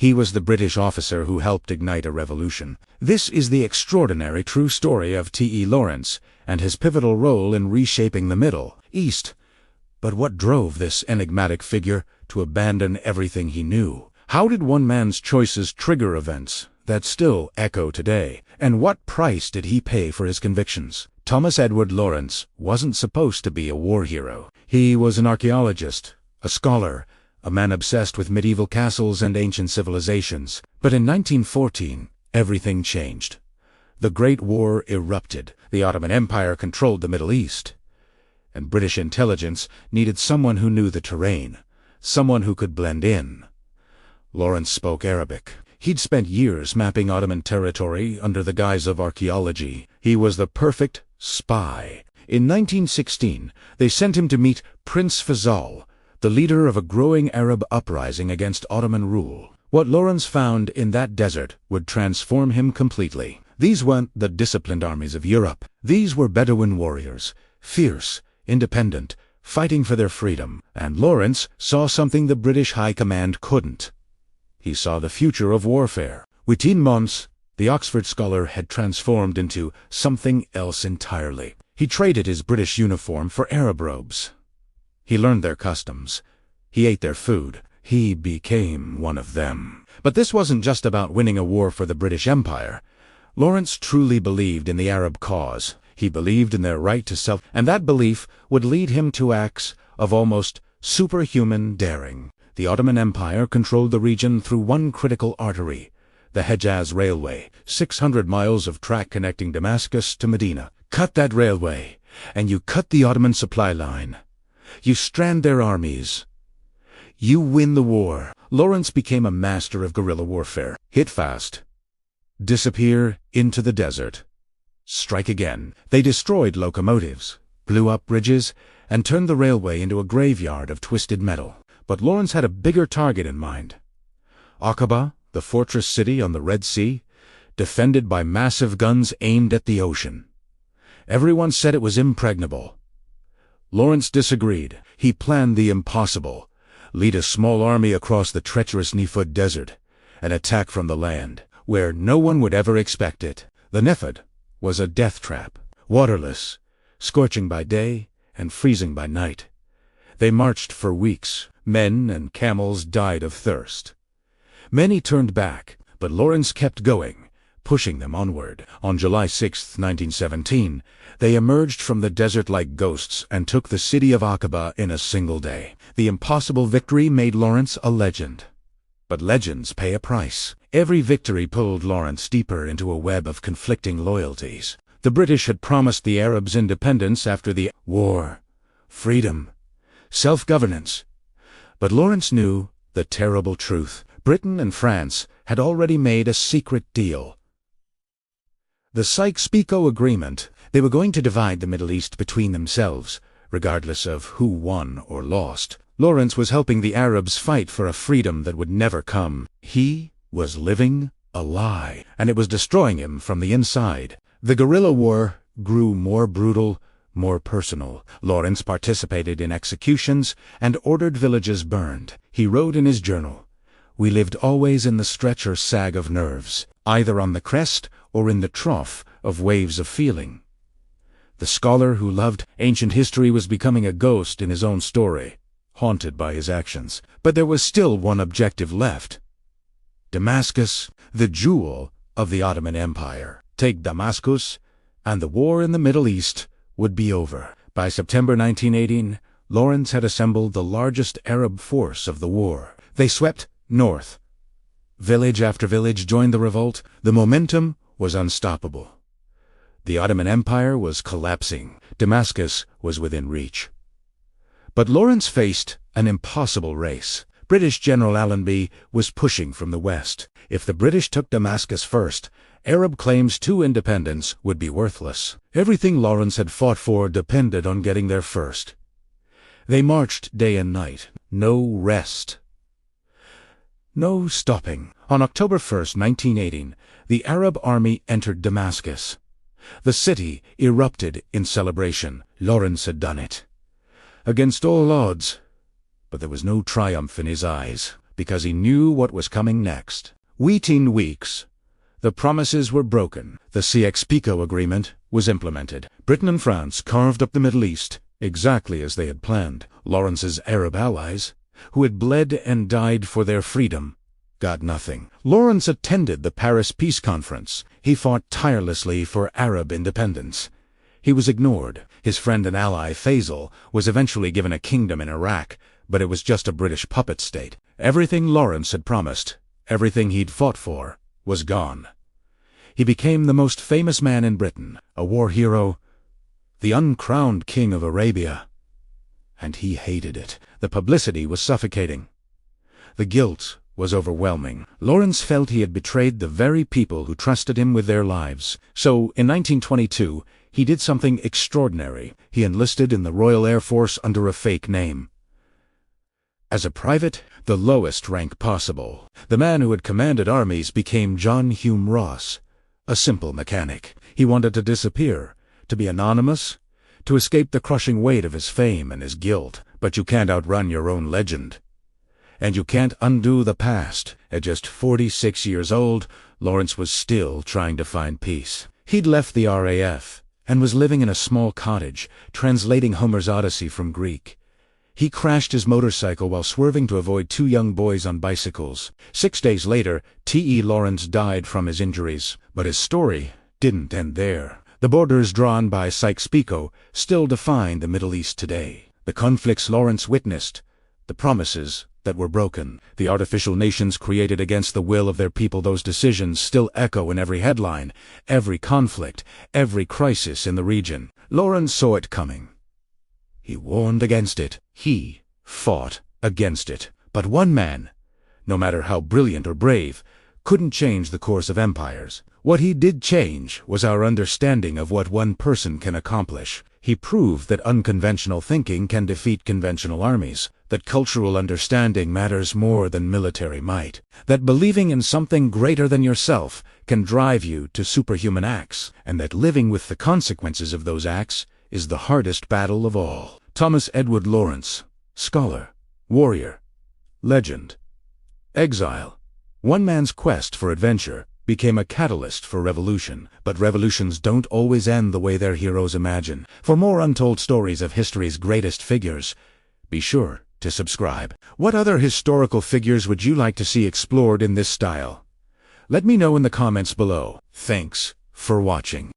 He was the British officer who helped ignite a revolution. This is the extraordinary true story of T.E. Lawrence and his pivotal role in reshaping the Middle East. But what drove this enigmatic figure to abandon everything he knew? How did one man's choices trigger events that still echo today? And what price did he pay for his convictions? Thomas Edward Lawrence wasn't supposed to be a war hero. He was an archaeologist, a scholar, a man obsessed with medieval castles and ancient civilizations. But in 1914, everything changed. The Great War erupted. The Ottoman Empire controlled the Middle East. And British intelligence needed someone who knew the terrain, someone who could blend in. Lawrence spoke Arabic. He'd spent years mapping Ottoman territory under the guise of archaeology. He was the perfect spy. In 1916, they sent him to meet Prince Faisal, the leader of a growing Arab uprising against Ottoman rule. What Lawrence found in that desert would transform him completely. These weren't the disciplined armies of Europe. These were Bedouin warriors, fierce, independent, fighting for their freedom. And Lawrence saw something the British High Command couldn't. He saw the future of warfare. Within months, the Oxford scholar had transformed into something else entirely. He traded his British uniform for Arab robes. He learned their customs. He ate their food. He became one of them. But this wasn't just about winning a war for the British Empire. Lawrence truly believed in the Arab cause. He believed in their right to self, and that belief would lead him to acts of almost superhuman daring. The Ottoman Empire controlled the region through one critical artery, the Hejaz Railway, 600 miles of track connecting Damascus to Medina. Cut that railway, and you cut the Ottoman supply line. You strand their armies. You win the war. Lawrence became a master of guerrilla warfare. Hit fast. Disappear into the desert. Strike again. They destroyed locomotives, blew up bridges, and turned the railway into a graveyard of twisted metal. But Lawrence had a bigger target in mind. Aqaba, the fortress city on the Red Sea, defended by massive guns aimed at the ocean. Everyone said it was impregnable. Lawrence disagreed. He planned the impossible: lead a small army across the treacherous Nifud Desert, and attack from the land, where no one would ever expect it. The Nifud was a death trap, waterless, scorching by day and freezing by night. They marched for weeks. Men and camels died of thirst. Many turned back, but Lawrence kept going, pushing them onward. On July 6, 1917, they emerged from the desert like ghosts and took the city of Aqaba in a single day. The impossible victory made Lawrence a legend. But legends pay a price. Every victory pulled Lawrence deeper into a web of conflicting loyalties. The British had promised the Arabs independence after the war, freedom, self-governance. But Lawrence knew the terrible truth. Britain and France had already made a secret deal. The Sykes-Picot Agreement. They were going to divide the Middle East between themselves, regardless of who won or lost. Lawrence was helping the Arabs fight for a freedom that would never come. He was living a lie, and it was destroying him from the inside. The guerrilla war grew more brutal, more personal. Lawrence participated in executions and ordered villages burned. He wrote in his journal, "We lived always in the stretch or sag of nerves, either on the crest or in the trough of waves of feeling." The scholar who loved ancient history was becoming a ghost in his own story, haunted by his actions. But there was still one objective left. Damascus, the jewel of the Ottoman Empire. Take Damascus, and the war in the Middle East would be over. By September 1918, Lawrence had assembled the largest Arab force of the war. They swept north. Village after village joined the revolt. The momentum was unstoppable. The Ottoman Empire was collapsing. Damascus was within reach. But Lawrence faced an impossible race. British General Allenby was pushing from the west. If the British took Damascus first, Arab claims to independence would be worthless. Everything Lawrence had fought for depended on getting there first. They marched day and night. No rest. No stopping. On October 1st, 1918, the Arab army entered Damascus. The city erupted in celebration. Lawrence had done it. Against all odds. But there was no triumph in his eyes. because he knew what was coming next. Within weeks, the promises were broken. The Sykes-Picot Agreement was implemented. Britain and France carved up the Middle East, exactly as they had planned. Lawrence's Arab allies, who had bled and died for their freedom, got nothing. Lawrence attended the Paris Peace Conference. He fought tirelessly for Arab independence. He was ignored. His friend and ally Faisal was eventually given a kingdom in Iraq, but it was just a British puppet state. Everything Lawrence had promised, everything he'd fought for, was gone. He became the most famous man in Britain, a war hero, the uncrowned king of Arabia. And he hated it. The publicity was suffocating. The guilt was overwhelming. Lawrence felt he had betrayed the very people who trusted him with their lives. So, in 1922, he did something extraordinary. He enlisted in the Royal Air Force under a fake name. As a private, the lowest rank possible, the man who had commanded armies became John Hume Ross, a simple mechanic. He wanted to disappear, to be anonymous, to escape the crushing weight of his fame and his guilt. But you can't outrun your own legend. And you can't undo the past. At just 46 years old, Lawrence was still trying to find peace. He'd left the RAF and was living in a small cottage, translating Homer's Odyssey from Greek. He crashed his motorcycle while swerving to avoid two young boys on bicycles. 6 days later, T.E. Lawrence died from his injuries. But his story didn't end there. The borders drawn by Sykes-Picot still define the Middle East today. The conflicts Lawrence witnessed, the promises that were broken, the artificial nations created against the will of their people, those decisions still echo in every headline, every conflict, every crisis in the region. Lawrence saw it coming. He warned against it. He fought against it. But one man, no matter how brilliant or brave, couldn't change the course of empires. What he did change was our understanding of what one person can accomplish. He proved that unconventional thinking can defeat conventional armies, that cultural understanding matters more than military might, that believing in something greater than yourself can drive you to superhuman acts, and that living with the consequences of those acts is the hardest battle of all. Thomas Edward Lawrence, scholar, warrior, legend, exile. One man's quest for adventure became a catalyst for revolution. But revolutions don't always end the way their heroes imagine. For more untold stories of history's greatest figures, be sure to subscribe. What other historical figures would you like to see explored in this style? Let me know in the comments below. Thanks for watching.